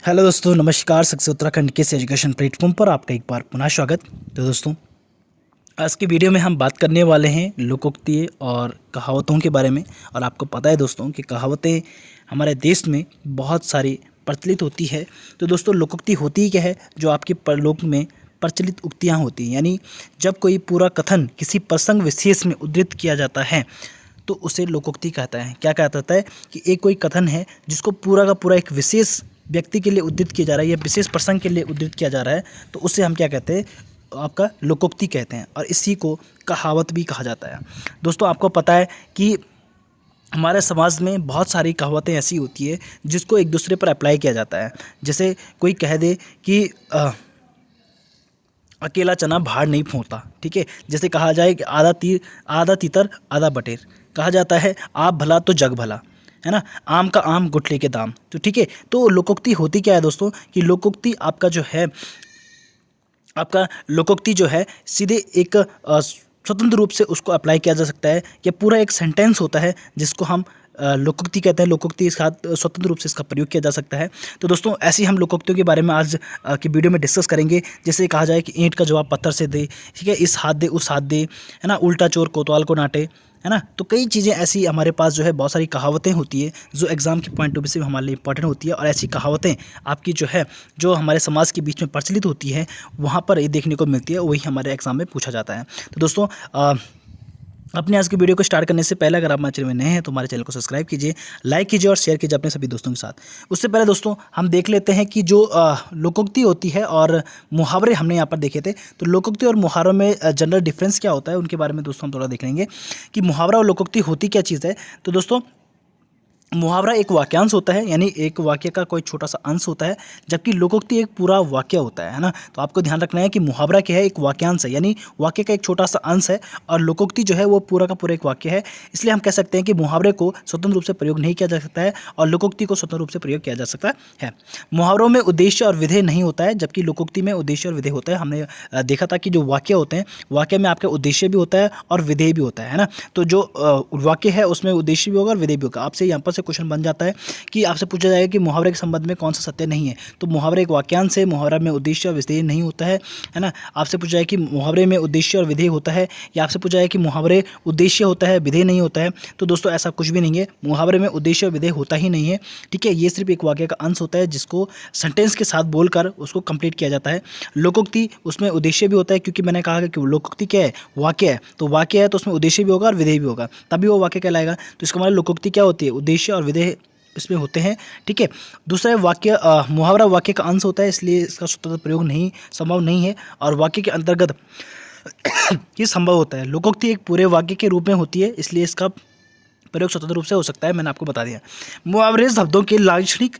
Hello दोस्तों, नमस्कार। Success Uttarakhand के इस एजुकेशन प्लेटफॉर्म पर आपका एक बार पुनः स्वागत। तो दोस्तों, आज की वीडियो में हम बात करने वाले हैं लोकोक्ति और कहावतों के बारे में। और आपको पता है दोस्तों कि कहावतें हमारे देश में बहुत सारी प्रचलित होती है। तो दोस्तों, लोकोक्ति होती ही क्या है? जो आपके परलोक में प्रचलित उक्तियाँ होती हैं, यानी जब कोई पूरा कथन किसी प्रसंग विशेष में उद्धृत किया जाता है तो उसे लोकोक्ति कहता है। क्या कहता है कि एक कोई कथन है जिसको पूरा का पूरा एक विशेष व्यक्ति के लिए उद्धृत किया जा रहा है या विशेष प्रसंग के लिए उद्धृत किया जा रहा है, तो उसे हम क्या कहते हैं? आपका लोकोक्ति कहते हैं। और इसी को कहावत भी कहा जाता है। दोस्तों, आपको पता है कि हमारे समाज में बहुत सारी कहावतें ऐसी होती है जिसको एक दूसरे पर अप्लाई किया जाता है। जैसे कोई कह दे कि अकेला चना भार नहीं फोड़ता, ठीक है। जैसे कहा जाए कि आधा तीतर आधा बटेर। कहा जाता है आप भला तो जग भला, है ना। आम का आम गुठली के दाम। तो ठीक है, तो लोकोक्ति होती क्या है दोस्तों? कि लोकोक्ति आपका जो है, आपका लोकोक्ति जो है सीधे एक स्वतंत्र रूप से उसको अप्लाई किया जा सकता है। या पूरा एक सेंटेंस होता है जिसको हम लोकोक्ति कहते हैं। लोकोक्ति इसका स्वतंत्र रूप से इसका प्रयोग किया जा सकता है। तो दोस्तों, ऐसी हम लोकोक्तियों के बारे में आज की वीडियो में डिस्कस करेंगे। जैसे कहा जाए कि ईंट का जवाब पत्थर से दे, ठीक है, इस हाथ दे उस हाथ दे, है ना, उल्टा चोर कोतवाल को नाटे, है ना। तो कई चीज़ें ऐसी हमारे पास जो है, बहुत सारी कहावतें होती है जो एग्जाम के पॉइंट ऑफ व्यू से हमारे लिए इंपॉर्टेंट होती है। और ऐसी कहावतें आपकी जो है, जो हमारे समाज के बीच में प्रचलित होती है, वहाँ पर ये देखने को मिलती है, वही हमारे एग्जाम में पूछा जाता है। तो दोस्तों, अपने आज की वीडियो को स्टार्ट करने से पहले अगर आप हमारे चैनल में नए हैं तो हमारे चैनल को सब्सक्राइब कीजिए, लाइक कीजिए और शेयर कीजिए अपने सभी दोस्तों के साथ। उससे पहले दोस्तों, हम देख लेते हैं कि जो लोकोक्ति होती है और मुहावरे हमने यहाँ पर देखे थे। तो लोकोक्ति और मुहावरों में जनरल डिफरेंस क्या होता है, उनके बारे में दोस्तों हम थोड़ा देख लेंगे कि मुहावरा और लोकोक्ति होती क्या चीज़ है। तो दोस्तों, मुहावरा एक वाक्यांश होता है, यानी एक वाक्य का कोई छोटा सा अंश होता है, जबकि लोकोक्ति एक पूरा वाक्य होता है ना। तो आपको ध्यान रखना है कि मुहावरा क्या है? एक वाक्यांश है, यानी वाक्य का एक छोटा सा अंश है। और लोकोक्ति जो है वो पूरा का पूरा एक वाक्य है। इसलिए हम कह सकते हैं कि मुहावरे को स्वतंत्र रूप से प्रयोग नहीं किया जा सकता है और लोकोक्ति को स्वतंत्र रूप से प्रयोग किया जा सकता है। मुहावरों में उद्देश्य और विधेय नहीं होता है, जबकि लोकोक्ति में उद्देश्य और विधेय होता है। हमने देखा था कि जो वाक्य होते हैं, वाक्य में आपका उद्देश्य भी होता है और विधेय भी होता है ना। तो जो वाक्य है उसमें उद्देश्य भी होगा और विधेय भी होगा। आपसे यहाँ पर से क्वेश्चन बन जाता है कि आपसे पूछा जाएगा कि मुहावरे के संबंध में कौन सा सत्य नहीं है। तो मुहावरे एक वाक्यांश है, मुहावरा में उद्देश्य और विधेय नहीं होता है ना। आपसे पूछा जाए कि मुहावरे में उद्देश्य और विधेय होता है, या आपसे पूछा जाए कि मुहावरे उद्देश्य होता है विधेय नहीं होता है। तो दोस्तों, ऐसा कुछ भी नहीं है। मुहावरे में उद्देश्य और विधेय होता ही नहीं है, ठीक है। ये सिर्फ एक वाक्य का अंश होता है जिसको सेंटेंस के साथ बोलकर उसको कंप्लीट किया जाता है। लोकोक्ति, उसमें उद्देश्य भी होता है, क्योंकि मैंने कहा कि लोकोक्ति क्या है? वाक्य है। तो वाक्य है तो उसमें उद्देश्य भी होगा और विधेय भी होगा, तभी वो वाक्य कहलाएगा। तो इसका मतलब लोकोक्ति क्या होती है? उद्देश्य और विधेय इसमें होते हैं, ठीक है। दूसरा है वाक्य, मुहावरा वाक्य का अंश होता है, इसलिए इसका स्वतंत्र प्रयोग नहीं संभव नहीं है और वाक्य के अंतर्गत ये संभव होता है। लोकोक्ति एक पूरे वाक्य के रूप में होती है, इसलिए इसका प्रयोग स्वतंत्र रूप से हो सकता है, मैंने आपको बता दिया। मुहावरे शब्दों के लाक्षणिक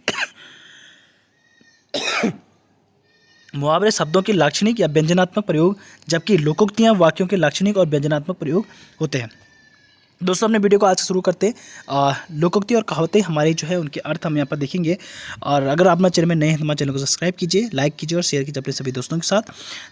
मुहावरे शब्दों के लाक्षणिक या व्यंजनात्मक प्रयोग, जबकि लोकोक्तियां वाक्यों के लाक्षणिक और व्यंजनात्मक प्रयोग होते हैं। दोस्तों, अपने वीडियो को आज से शुरू करते हैं। लोकोक्ति और कहावतें हमारे जो है उनके अर्थ हम यहाँ पर देखेंगे। और अगर आप हमारे चैनल में नए हैं तो हमारे चैनल को सब्सक्राइब कीजिए, लाइक कीजिए और शेयर कीजिए अपने सभी दोस्तों के साथ।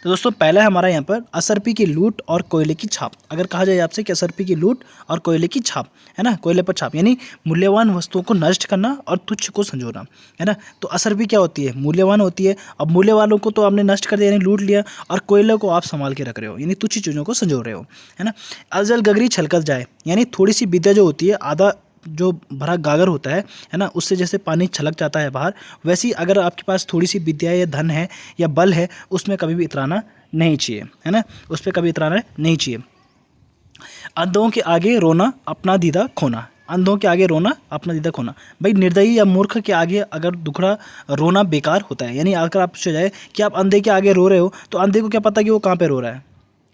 तो दोस्तों, पहला है हमारा यहाँ पर असरपी की लूट और कोयले की छाप। अगर कहा जाए आपसे कि असरपी की लूट और कोयले की छाप, है ना, कोयले पर छाप यानी मूल्यवान वस्तुओं को नष्ट करना और तुच्छ को संजोना, है ना। तो असरपी क्या होती है? मूल्यवान होती है। अब मूल्य वालों को तो आपने नष्ट कर दिया यानी लूट लिया, और कोयले को आप संभाल के रख रहे हो यानी तुच्छ चीज़ों को संजो रहे हो, है ना। अजल गगरी छलकत जाए, यानी थोड़ी सी विद्या जो होती है, आधा जो भरा गागर होता है ना, उससे जैसे पानी छलक जाता है बाहर, वैसी अगर आपके पास थोड़ी सी विद्या या धन है या बल है, उसमें कभी भी इतराना नहीं चाहिए, है ना, उस पर कभी इतराना नहीं चाहिए। अंधों के आगे रोना अपना दीदा खोना, अंधों के आगे रोना अपना दीदा खोना। भाई, निर्दयी या मूर्ख के आगे अगर दुखड़ा रोना बेकार होता है। यानी अगर आप पूछा जाए कि आप अंधे के आगे रो रहे हो, तो अंधे को क्या पता कि वो कहाँ पे रो रहा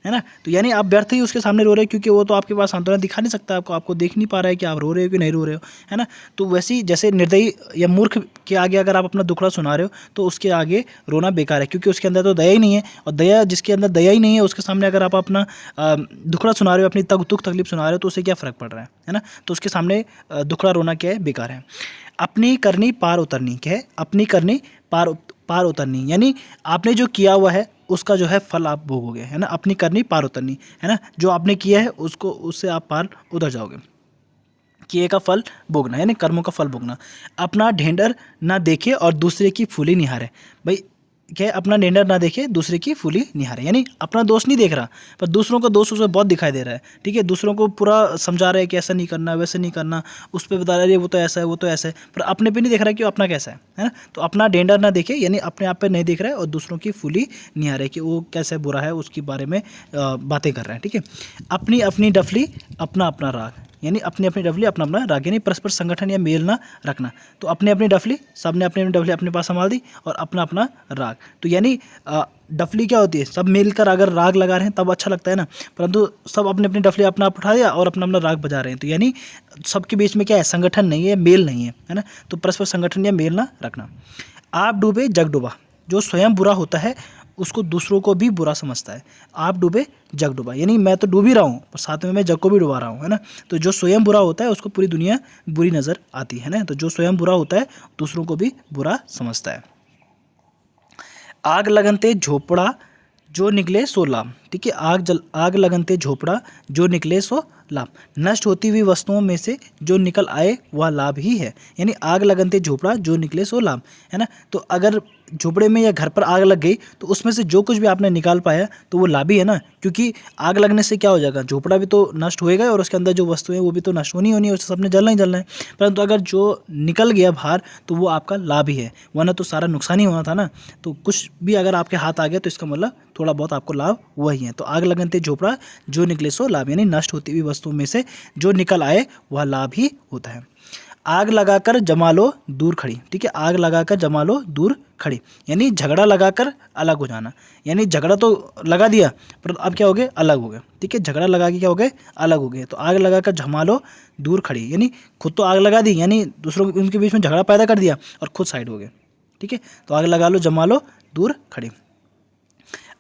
है ना। तो यानी आप व्यर्थ ही उसके सामने रो रहे हो, क्योंकि वो तो आपके पास सांत्वना दिखा नहीं सकता, आपको देख नहीं पा रहा है कि आप रो रहे हो कि नहीं रो रहे हो, है ना। तो वैसे ही जैसे निर्दयी या मूर्ख के आगे अगर आप अपना दुखड़ा सुना रहे हो, तो उसके आगे रोना बेकार है, क्योंकि उसके अंदर तो दया ही नहीं है। और दया, जिसके अंदर दया ही नहीं है, उसके सामने अगर आप अपना दुखड़ा सुना रहे हो, अपनी दुख तकलीफ सुना रहे हो, तो उससे क्या फ़र्क पड़ रहा है ना। तो उसके सामने दुखड़ा रोना क्या है? बेकार है। अपनी करनी पार उतरनी, क्या है? अपनी करनी पार उतरनी, यानी आपने जो किया हुआ है उसका जो है फल आप भोगोगे, है ना। अपनी करनी पार उतरनी, है ना, जो आपने किया है उसको, उससे आप पार उतर जाओगे। किए का फल भोगना, यानी कर्मों का फल भोगना। अपना ढेंढर ना देखे और दूसरे की फूली निहारे। भाई क्या है, अपना ढेंढर ना देखे दूसरे की फूली निहारे, यानी अपना दोष नहीं देख रहा पर दूसरों का दोष उसे बहुत दिखाई दे रहा है। ठीक है, दूसरों को पूरा समझा रहा है कि ऐसा नहीं करना, वैसे नहीं करना, उस पर बता रहा है वो तो ऐसा है, वो तो ऐसा है, पर अपने पे नहीं देख रहा है कि वो अपना कैसा है ना। तो अपना ढेंढर ना देखे यानी अपने आप पे नहीं देख रहा है और दूसरों की फूली निहारे कि वो कैसे बुरा है, उसके बारे में बातें कर रहे हैं। ठीक है, अपनी अपनी डफली अपना अपना राग, यानी अपनी अपनी डफली अपना अपना राग, यानी परस्पर संगठन या मेल ना रखना। तो अपनी अपनी डफली, सब ने अपनी अपनी डफली अपने पास संभाल दी और अपना अपना राग। तो यानी डफली क्या होती है, सब मिलकर अगर राग लगा रहे हैं तब अच्छा लगता है ना, परंतु सब अपने अपनी डफली अपना आप उठा दिया और अपना अपना राग बजा रहे हैं, तो यानी सबके बीच में क्या है, संगठन नहीं है, मेल नहीं है ना। तो परस्पर संगठन या मेल ना रखना। आप डूबे जग डूबा, जो स्वयं बुरा होता है उसको दूसरों को भी बुरा समझता है। आप डूबे जग डूबा, यानी मैं तो डूब ही रहा हूँ पर साथ में मैं जग को भी डुबा रहा हूँ, है ना। तो जो स्वयं बुरा होता है उसको पूरी दुनिया बुरी नज़र आती है ना। तो जो स्वयं बुरा होता है दूसरों को भी बुरा समझता है। आग लगनते झोपड़ा जो निकले सो लाभ। ठीक है, आग लगनते झोपड़ा जो निकले सो लाभ। नष्ट होती हुई वस्तुओं में से जो निकल आए वह लाभ ही है, यानी आग लगनते झोपड़ा जो निकले सो लाभ, है ना। तो अगर झोपड़े में या घर पर आग लग गई तो उसमें से जो कुछ भी आपने निकाल पाया तो वो लाभ ही है ना, क्योंकि आग लगने से क्या हो जाएगा, झोपड़ा भी तो नष्ट होएगा और उसके अंदर जो वस्तुएं वो भी तो नष्ट होनी होनी है, उससे सबने जलना ही जलना है। परंतु अगर जो निकल गया बाहर तो वो आपका लाभ ही है, वरना तो सारा नुकसान ही होना था ना। तो कुछ भी अगर आपके हाथ आ गया तो इसका मतलब थोड़ा बहुत आपको लाभ हुआ ही है। तो आग लगनते झोपड़ा जो निकले सो लाभ, यानी नष्ट होती हुई वस्तुओं में से जो निकल आए वह लाभ ही होता है। आग लगाकर जमा लो दूर खड़ी। ठीक है, आग लगाकर जमा लो दूर खड़ी, यानी झगड़ा लगाकर अलग हो जाना, यानी झगड़ा तो लगा दिया पर अब क्या हो गए, अलग हो गए। ठीक है, झगड़ा लगा के क्या हो गए, अलग हो गए। तो आग लगाकर जमा लो दूर खड़ी, यानी खुद तो आग लगा दी, यानी दूसरों उनके बीच में झगड़ा पैदा कर दिया और खुद साइड हो गए। ठीक है, तो आग लगा लो जमा लो दूर खड़ी।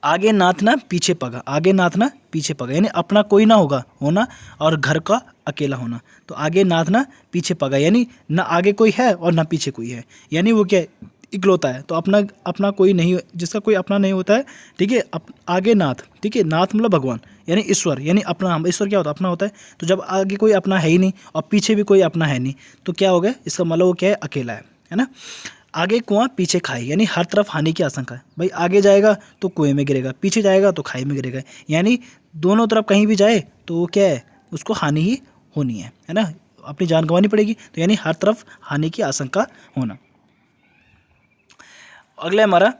आगे नाथना पीछे पगा, आगे नाथना पीछे पगा, यानी अपना कोई ना होगा होना और घर का अकेला होना। तो आगे नाथना पीछे पगा, यानी ना आगे कोई है और ना पीछे कोई है, यानी वो क्या है, इकलौता है। तो अपना अपना कोई नहीं, जिसका कोई अपना नहीं होता है। ठीक है, आगे नाथ, ठीक है, नाथ मतलब भगवान यानी ईश्वर, यानी अपना, हम ईश्वर क्या होता है, अपना होता है। तो जब आगे कोई अपना है ही नहीं और पीछे भी कोई अपना है नहीं तो क्या हो गया, इसका मतलब वो क्या है, अकेला है ना। आगे कुआं पीछे खाई, यानी हर तरफ हानि की आशंका है। भाई आगे जाएगा तो कुएं में गिरेगा, पीछे जाएगा तो खाई में गिरेगा, यानी दोनों तरफ कहीं भी जाए तो वो क्या है, उसको हानि ही होनी है ना, अपनी जान गंवानी पड़ेगी। तो यानी हर तरफ हानि की आशंका होना। अगला हमारा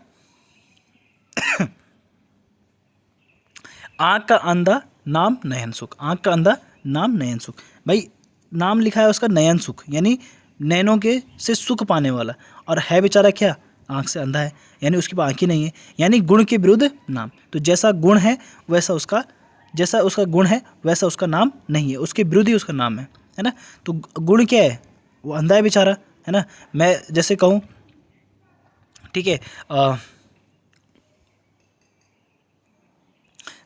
आँख का अंधा नाम नयन सुख, आँख का अंधा नाम नयन सुख। भाई नाम लिखा है उसका नयन सुख, यानी नैनों के से सुख पाने वाला, और है बेचारा क्या, आँख से अंधा है, यानी उसके पास आँख ही नहीं है, यानी गुण के विरुद्ध नाम। तो जैसा गुण है वैसा उसका, जैसा उसका गुण है वैसा उसका नाम नहीं है, उसके विरुद्ध ही उसका नाम है ना। तो गुण क्या है, वो अंधा है बेचारा, है ना। मैं जैसे कहूँ, ठीक है,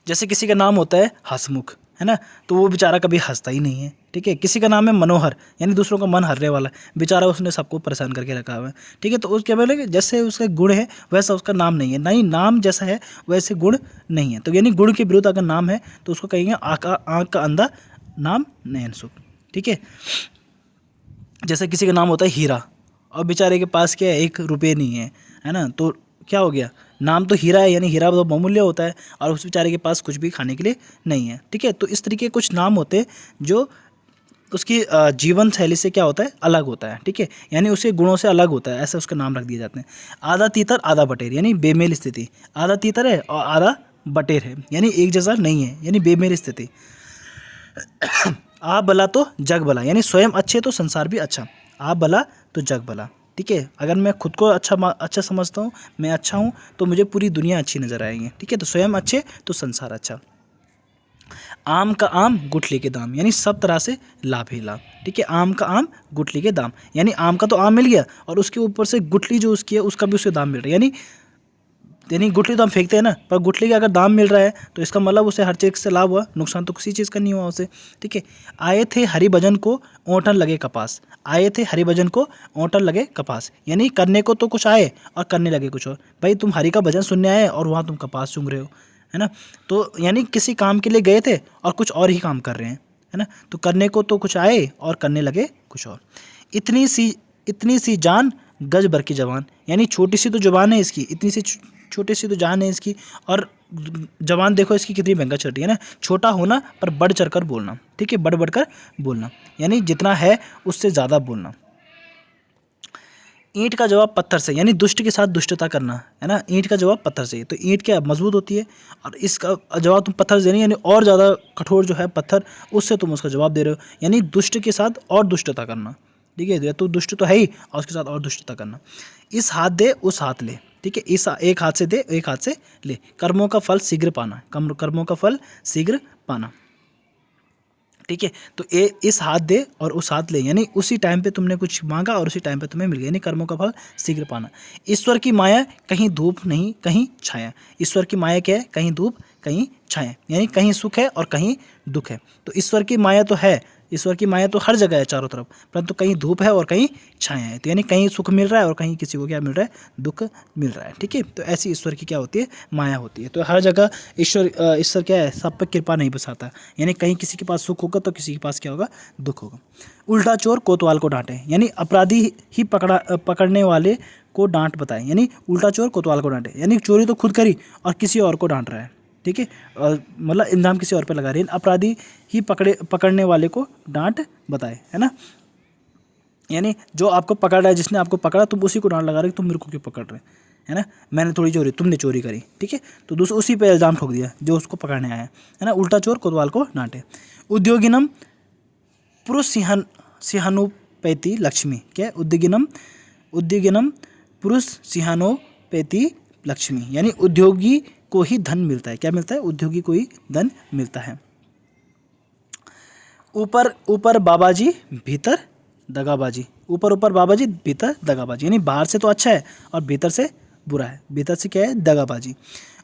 जैसे किसी का नाम होता है हंसमुख, है ना, तो वो बेचारा कभी हंसता ही नहीं है। ठीक है, किसी का नाम है मनोहर, यानी दूसरों का मन हरने वाला, बेचारा उसने सबको परेशान करके रखा हुआ है। ठीक है, तो उसके बोले कि जैसे उसका गुण है वैसा उसका नाम नहीं है, नहीं नाम जैसा है वैसे गुण नहीं है। तो यानी गुण के विरुद्ध अगर नाम है तो उसको कहेंगे आँख का अंधा नाम नयन सुख। ठीक है, जैसे किसी का नाम होता है हीरा और बेचारे के पास क्या है, 1 रुपये नहीं है ना, तो क्या हो गया, नाम तो हीरा है, यानी हीरा तो बहुमूल्य होता है और उस बेचारे के पास कुछ भी खाने के लिए नहीं है। ठीक है, तो इस तरीके कुछ नाम होते हैं जो उसकी जीवन शैली से क्या होता है, अलग होता है। ठीक है, यानी उसके गुणों से अलग होता है, ऐसे उसका नाम रख दिए जाते हैं। आधा तीतर आधा बटेर, यानी बेमेल स्थिति, आधा तीतर है और आधा बटेर है, यानी एक जैसा नहीं है, यानी बेमेल स्थिति। आप भला तो जग भला, यानी स्वयं अच्छे तो संसार भी अच्छा, आप भला तो जग भला। ठीक है, अगर मैं खुद को अच्छा समझता हूँ, मैं अच्छा हूँ, तो मुझे पूरी दुनिया अच्छी नज़र आएगी। ठीक है, तो स्वयं अच्छे तो संसार अच्छा। आम का आम गुठली के दाम, यानी सब तरह से लाभ ही लाभ। ठीक है, आम का आम गुठली के दाम, यानी आम का तो आम मिल गया और उसके ऊपर से गुठली जो उसकी है उसका भी उसे दाम मिल रहा है, यानी गुठली तो हम फेंकते हैं ना, पर गुठली का अगर दाम मिल रहा है तो इसका मतलब उसे हर चीज़ से लाभ हुआ, नुकसान तो किसी चीज़ का नहीं हुआ उसे। ठीक है, आए थे हरि भजन को ओंठन लगे कपास, आए थे हरि भजन को ओंठन लगे कपास, यानी करने को तो कुछ आए और करने लगे कुछ और। भाई तुम हरि का भजन सुनने आए और वहाँ तुम कपास चूंग रहे हो, है ना। तो यानी किसी काम के लिए गए थे और कुछ और ही काम कर रहे हैं, है ना। तो करने को तो कुछ आए और करने लगे कुछ और। इतनी सी जान गज भर की जवान, यानी छोटी सी तो जवान है इसकी, इतनी सी छोटी सी तो जान है इसकी, और जवान देखो इसकी कितनी भयंकर चढ़ रही है ना। छोटा होना पर बढ़ चढ़ कर बोलना, ठीक है, बढ़ बढ़ कर बोलना, यानी जितना है उससे ज़्यादा बोलना। ईंट का जवाब पत्थर से, यानी दुष्ट के साथ दुष्टता करना, है ना। ईंट का जवाब पत्थर से, तो ईंट क्या मजबूत होती है, और इसका जवाब तुम पत्थर से नहीं, यानी और ज़्यादा कठोर जो है पत्थर, उससे तुम उसका जवाब दे रहे हो, यानी दुष्ट के साथ और दुष्टता करना, ठीक है। तो दुष्ट तो है ही, और उसके साथ और दुष्टता करना। इस हाथ दे उस हाथ ले, ठीक है, इस एक हाथ से दे एक हाथ से ले। कर्मों का फल शीघ्र पाना, कर्मों का फल शीघ्र पाना, ठीक है। तो इस हाथ दे और उस हाथ ले, यानी उसी टाइम पे तुमने कुछ मांगा और उसी टाइम पे तुम्हें मिल गया, यानी कर्मों का फल शीघ्र पाना। ईश्वर की माया कहीं धूप नहीं कहीं छाया। ईश्वर की माया क्या है, कहीं धूप कहीं छाया, यानी कहीं सुख है और कहीं दुख है। तो ईश्वर की माया तो है, ईश्वर की माया तो हर जगह है चारों तरफ, परंतु कहीं धूप है और कहीं छाया है, तो यानी कहीं सुख मिल रहा है और कहीं किसी को क्या मिल रहा है, दुख मिल रहा है, ठीक है। तो ऐसी ईश्वर की क्या होती है, माया होती है। तो हर जगह ईश्वर क्या है, सब पर कृपा नहीं बरसाता, यानी कहीं किसी के पास सुख होगा तो किसी के पास क्या होगा, दुख होगा। उल्टा चोर कोतवाल को डांटे, यानी अपराधी ही पकड़ने वाले को डांट बताए, यानी उल्टा चोर कोतवाल को डांटे, यानी चोरी तो खुद करी और किसी और को डांट रहा है, ठीक है, मतलब इल्ज़ाम किसी और पे लगा रहे हैं। अपराधी ही पकड़ने वाले को डांट बताए, है ना, यानी जो आपको पकड़ रहा है, जिसने आपको पकड़ा, तुम उसी को डांट लगा रहे हो, तुम मेरे को क्यों पकड़ रहे है ना, मैंने थोड़ी चोरी, तुमने चोरी करी, ठीक है। तो दूसरा उसी पे इल्ज़ाम ठोक दिया जो उसको पकड़ने आया है ना। उल्टा चोर कोतवाल को डांटे। उद्योगिनम पुरुष सिंहानुपैति लक्ष्मी, क्या है, उद्योगिनम पुरुष सिंहानुपैति लक्ष्मी, यानी उद्योगी को ही धन मिलता है। क्या मिलता है, उद्योगी को ही धन मिलता है। ऊपर ऊपर बाबाजी भीतर दगाबाजी, ऊपर ऊपर बाबाजी भीतर दगाबाजी, यानी बाहर से तो अच्छा है और भीतर से बुरा है। भीतर से क्या है, दगाबाजी।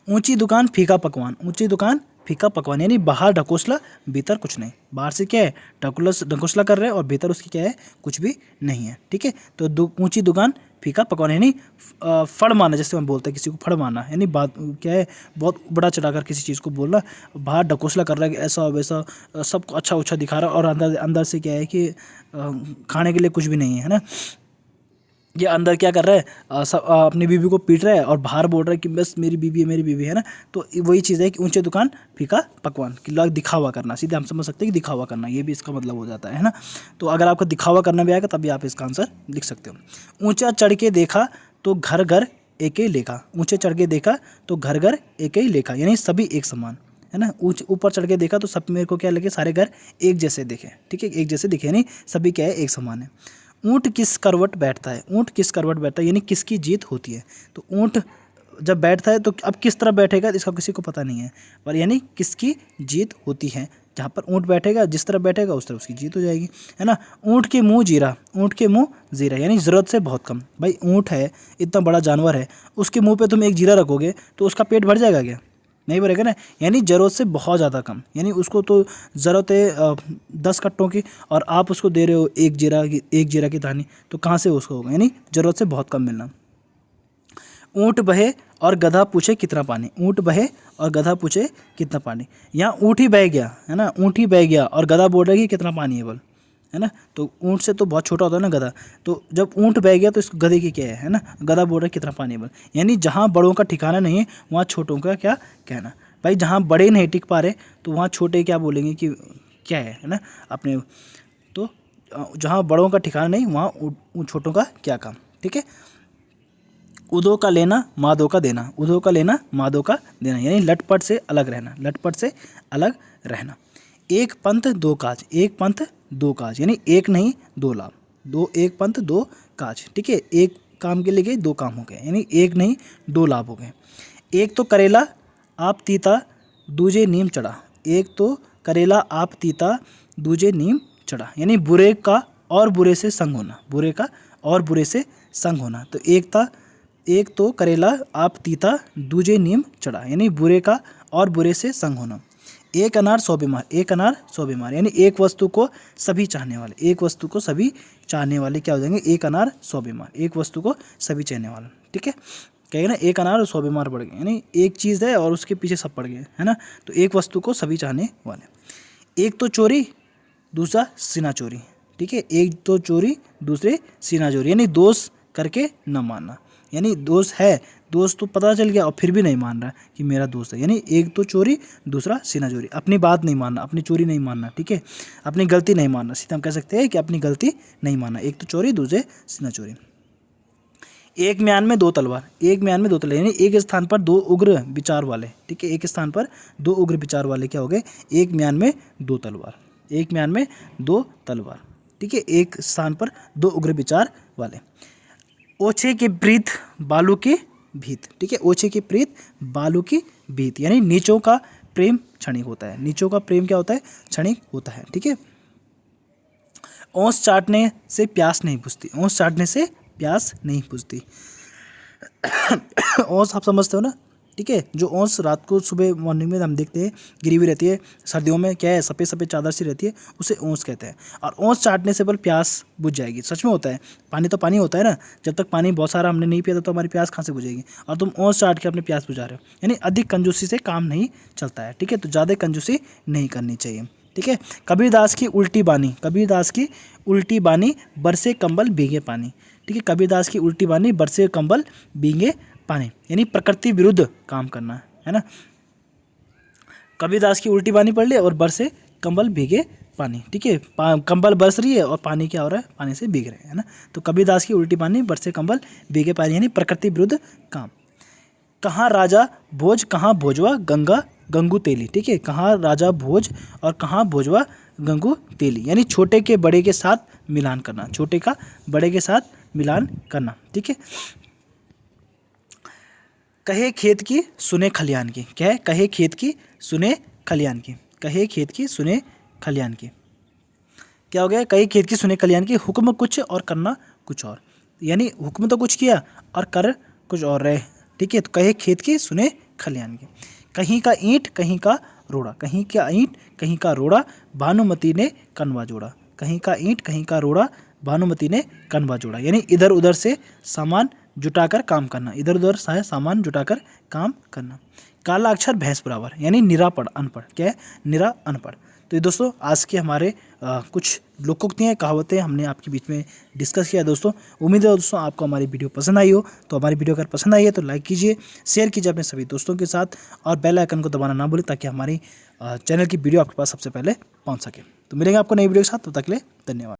ऊंची दुकान फीका पकवान, ऊंची दुकान फीका पकवान, यानी बाहर ढकोसला भीतर कुछ नहीं। बाहर से क्या है, ढकोसला कर रहे हैं और भीतर उसकी क्या है, कुछ भी नहीं है, ठीक है। तो ऊंची दुकान फीका पकवान, यानी फड़ मारना, जैसे हम बोलते हैं किसी को फड़ मारना, यानी बात क्या है, बहुत बड़ा चढ़ाकर किसी चीज़ को बोलना। बाहर ढकोसला कर रहा है कि ऐसा वैसा, सबको अच्छा अच्छा दिखा रहा है, और अंदर अंदर से क्या है कि खाने के लिए कुछ भी नहीं है, है ना। ये अंदर क्या कर रहा है, सब अपनी बीवी को पीट रहा है और बाहर बोल रहा है कि बस मेरी बीवी है, मेरी बीवी है ना। तो वही चीज़ है कि ऊंचे दुकान फीका पकवान, कि लोग दिखावा करना, सीधे हम समझ सकते हैं कि दिखावा करना, ये भी इसका मतलब हो जाता है ना। तो अगर आपको दिखावा करना भी आएगा तभी आप इसका आंसर लिख सकते हो। ऊंचा चढ़ के देखा तो घर घर एक ही लेखा, ऊंचे चढ़ के देखा तो घर घर एक ही लेखा, यानी सभी एक समान, है ना। ऊपर चढ़ के देखा तो सब मेरे को क्या लगे, सारे घर एक जैसे दिखे, ठीक है, एक जैसे दिखे, यानी सभी क्या है, एक समान है। ऊँट किस करवट बैठता है, ऊँट किस करवट बैठता है, यानी किसकी जीत होती है। तो ऊँट जब बैठता है तो अब किस तरफ बैठेगा इसका किसी को पता नहीं है, पर यानी किसकी जीत होती है। जहाँ पर ऊँट बैठेगा, जिस तरफ बैठेगा उस तरफ उसकी जीत हो जाएगी, है ना। ऊँट के मुँह जीरा, ऊँट के मुँह जीरा, यानी ज़रूरत से बहुत कम। भाई ऊँट है, इतना बड़ा जानवर है, उसके मुँह पे तुम एक जीरा रखोगे तो उसका पेट भर जाएगा क्या, नहीं भरेगा ना। यानी ज़रूरत से बहुत ज़्यादा कम, यानी उसको तो ज़रूरत है 10 कट्टों की, और आप उसको दे रहे हो एक जीरा की दानी, तो कहाँ से उसको होगा, यानी ज़रूरत से बहुत कम मिलना। ऊँट बहे और गधा पूछे कितना पानी, ऊँट बहे और गधा पूछे कितना पानी। यहाँ ऊँट ही बह गया, है ना, ऊँट ही बह गया और गधा बोल रहा है कि कितना पानी है बोल, है ना। तो ऊँट से तो बहुत छोटा होता है ना गधा, तो जब ऊँट बह गया तो इस गधे की क्या है ना, गधा बोल रहा है कितना पानी है बोल, यानी जहाँ बड़ों का ठिकाना नहीं है वहाँ छोटों का क्या कहना। भाई जहाँ बड़े नहीं टिक पा रहे तो वहाँ छोटे क्या बोलेंगे कि क्या है ना अपने। तो जहाँ बड़ों का ठिकाना नहीं वहाँ छोटों का क्या काम, ठीक है। उदो का लेना मादो का देना, उदो का लेना मादो का देना, यानी लटपट से अलग रहना, लटपट से अलग रहना। एक पंथ दो काज, एक पंथ दो काज, यानी एक नहीं दो लाभ, एक पंथ दो काज, ठीक है। एक काम के लिए गए दो काम हो गए, यानी एक नहीं दो लाभ हो गए। एक तो करेला आप तीता दूजे नीम चढ़ा, एक तो करेला आप तीता दूजे नीम चढ़ा, यानी बुरे का और बुरे से संग होना, बुरे का और बुरे से संग होना। तो एक तो करेला आप तीता दूजे नीम चढ़ा, यानी बुरे का और बुरे से संग होना। एक अनार सौ बीमार, एक अनार सौ बीमार, यानी एक वस्तु को सभी चाहने वाले, एक वस्तु को सभी चाहने वाले क्या हो जाएंगे, एक अनार सौ बीमार, एक वस्तु को सभी चाहने वाला, ठीक है। कहेंगे ना एक अनार और सौ बीमार पड़ गए, यानी एक चीज़ है और उसके पीछे सब पड़ गए, है ना। तो एक वस्तु को सभी चाहने वाले। एक तो चोरी दूसरा सीना चोरी, ठीक है। एक तो चोरी, दूसरे सीना चोरी, यानी दोष करके न मानना, यानी दोष है, दोस्त तो पता चल गया और फिर भी नहीं मान रहा कि मेरा दोस्त है, यानी एक तो चोरी, दूसरा सीना चोरी। अपनी बात नहीं मानना, अपनी चोरी नहीं मानना, ठीक है, अपनी गलती नहीं मानना, सीधा हम कह सकते हैं कि अपनी गलती नहीं मानना। एक तो चोरी, दूसरे सीना चोरी। एक म्यान में दो तलवार, एक म्यान में दो तलवार, यानी एक स्थान पर दो उग्र विचार वाले, ठीक है, एक स्थान पर दो उग्र विचार वाले क्या हो गए, एक म्यान में दो तलवार, एक म्यान में दो तलवार, ठीक है, एक स्थान पर दो उग्र विचार वाले। ओछे के प्रीत बालू की भीत, ठीक है, ओछे की प्रीत बालू की भीत, यानी नीचों का प्रेम क्षणिक होता है, नीचों का प्रेम क्या होता है, क्षणिक होता है, ठीक है। ओंस चाटने से प्यास नहीं बुझती, ओंस चाटने से प्यास नहीं बुझती। ओंस आप समझते हो ना, ठीक है, जो ओंस रात को सुबह मॉर्निंग में हम देखते हैं गिरी हुई रहती है, सर्दियों में क्या है, सफ़ेद सफ़ेद चादर सी रहती है, उसे ओंस कहते हैं। और ओंस चाटने से पर प्यास बुझ जाएगी, सच में होता है। पानी तो पानी होता है ना, जब तक पानी बहुत सारा हमने नहीं पिया तो हमारी प्यास कहाँ से बुझेगी, और तुम ओंस चाट के अपनी प्यास बुझा रहे हो, यानी अधिक कंजूसी से काम नहीं चलता है, ठीक है, तो ज़्यादा कंजूसी नहीं करनी चाहिए, ठीक है। कबीरदास की उल्टी बानी, कबीरदास की उल्टी बानी, बरसे कंबल भीगे पानी, ठीक है, कबीरदास की उल्टी बानी, बरसे कंबल भीगे पानी, यानी प्रकृति विरुद्ध काम करना है ना। कबीरदास की उल्टी बानी पढ़ ले और बरसे कंबल भीगे पानी, ठीक है, कंबल बरस रही है और पानी क्या हो रहा है, पानी से भीग रहे हैं, है ना। तो कबीरदास की उल्टी बानी, बरसे कंबल भीगे पानी, यानी प्रकृति विरुद्ध काम। कहाँ राजा भोज, कहाँ भोजवा गंगा गंगू तेली, ठीक है, कहाँ राजा भोज और कहाँ भोजवा गंगू तेली, यानी छोटे के बड़े के साथ मिलान करना, छोटे का बड़े के साथ मिलान करना, ठीक है। कहे खेत की सुने खलियान की, क्या है, कहे खेत की सुने खलियान की, कहे खेत की सुने खलियान की, क्या हो गया, कहे खेत की सुने खलियान की, हुक्म कुछ और करना कुछ और, यानी हुक्म तो कुछ किया और कर कुछ और रहे, ठीक है। तो कहे खेत की सुने खलियान की। कहीं का ईंट कहीं का रोड़ा, कहीं का ईंट कहीं का रोड़ा, भानुमति ने कनवा जोड़ा, कहीं का ईंट कहीं का रोड़ा, भानुमति ने कनवा जोड़ा, यानी इधर उधर से सामान जुटाकर काम करना, इधर उधर से सामान जुटाकर काम करना। काला अक्षर भैंस बराबर, यानी निरा पढ़ अनपढ़, क्या है, निरा अनपढ़। तो ये दोस्तों आज के हमारे कुछ लोकोक्तियाँ कहावतें हमने आपके बीच में डिस्कस किया दोस्तों। उम्मीद है दोस्तों आपको हमारी वीडियो पसंद आई हो, तो हमारी वीडियो अगर पसंद आई है तो लाइक कीजिए, शेयर कीजिए अपने सभी दोस्तों के साथ, और बेल आइकन को दबाना ना भूलें ताकि हमारी चैनल की वीडियो आपके पास सबसे पहले पहुँच सके। तो मिलेंगे आपको नई वीडियो के साथ, तब तक के लिए धन्यवाद।